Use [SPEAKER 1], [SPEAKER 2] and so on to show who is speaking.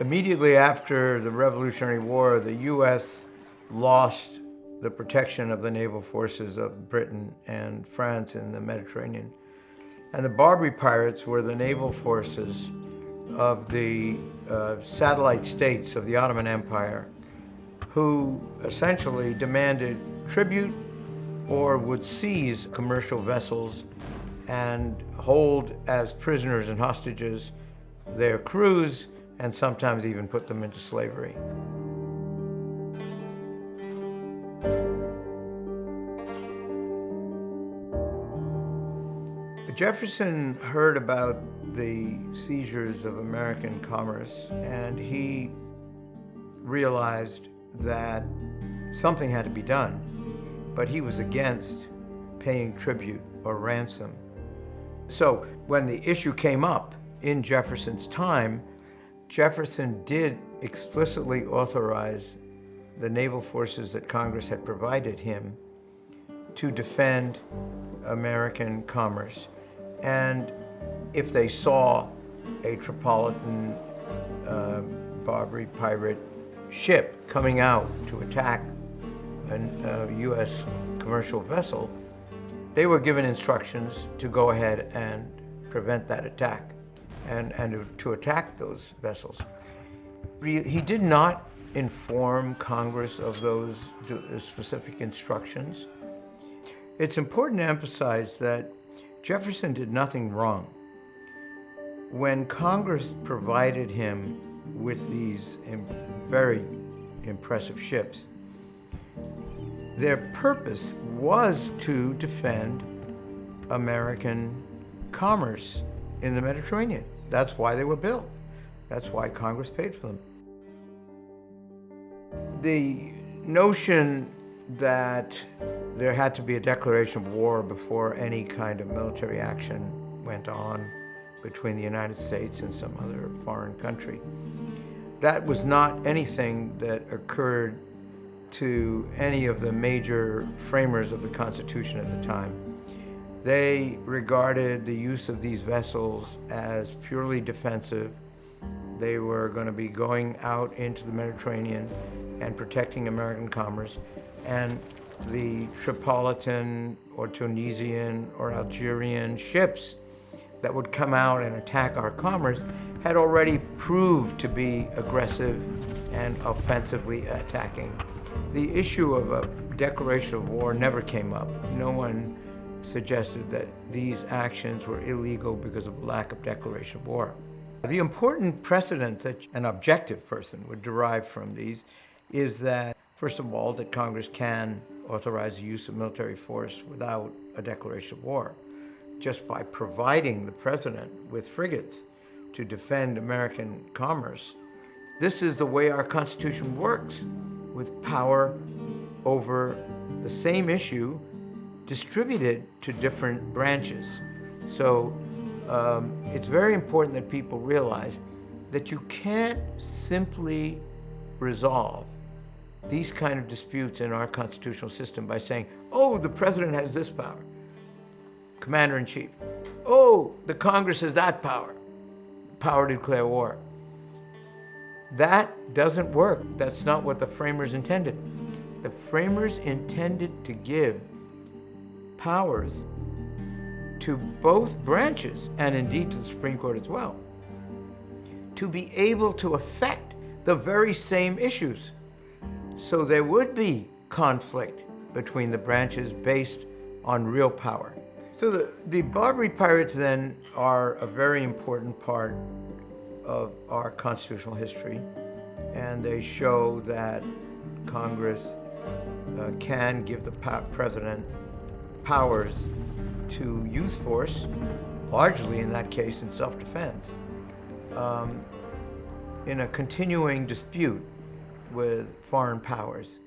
[SPEAKER 1] Immediately after the Revolutionary War, the U.S. lost the protection of the naval forces of Britain and France in the Mediterranean. And the Barbary Pirates were the naval forces of the satellite states of the Ottoman Empire, who essentially demanded tribute or would seize commercial vessels and hold as prisoners and hostages their crews, and sometimes even put them into slavery. Jefferson heard about the seizures of American commerce, and he realized that something had to be done, but he was against paying tribute or ransom. So when the issue came up in Jefferson's time, Jefferson did explicitly authorize the naval forces that Congress had provided him to defend American commerce. And if they saw a Tripolitan Barbary pirate ship coming out to attack a U.S. commercial vessel, they were given instructions to go ahead and prevent that attack and to attack those vessels. He did not inform Congress of those specific instructions. It's important to emphasize that Jefferson did nothing wrong. When Congress provided him with these very impressive ships, their purpose was to defend American commerce in the Mediterranean. That's why they were built. That's why Congress paid for them. The notion that there had to be a declaration of war before any kind of military action went on between the United States and some other foreign country, that was not anything that occurred to any of the major framers of the Constitution at the time. They regarded the use of these vessels as purely defensive. They were going to be going out into the Mediterranean and protecting American commerce. And the Tripolitan or Tunisian or Algerian ships that would come out and attack our commerce had already proved to be aggressive and offensively attacking. The issue of a declaration of war never came up. No one suggested that these actions were illegal because of lack of declaration of war. The important precedent that an objective person would derive from these is that, first of all, that Congress can authorize the use of military force without a declaration of war, just by providing the president with frigates to defend American commerce. This is the way our Constitution works, with power over the same issue distributed to different branches. So it's very important that people realize that you can't simply resolve these kind of disputes in our constitutional system by saying, oh, the president has this power, commander-in-chief. Oh, the Congress has that power to declare war. That doesn't work. That's not what the framers intended. The framers intended to give powers to both branches, and indeed to the Supreme Court as well, to be able to affect the very same issues. So there would be conflict between the branches based on real power. So the Barbary Pirates then are a very important part of our constitutional history, and they show that Congress can give the president powers to use force, largely in that case in self-defense, in a continuing dispute with foreign powers.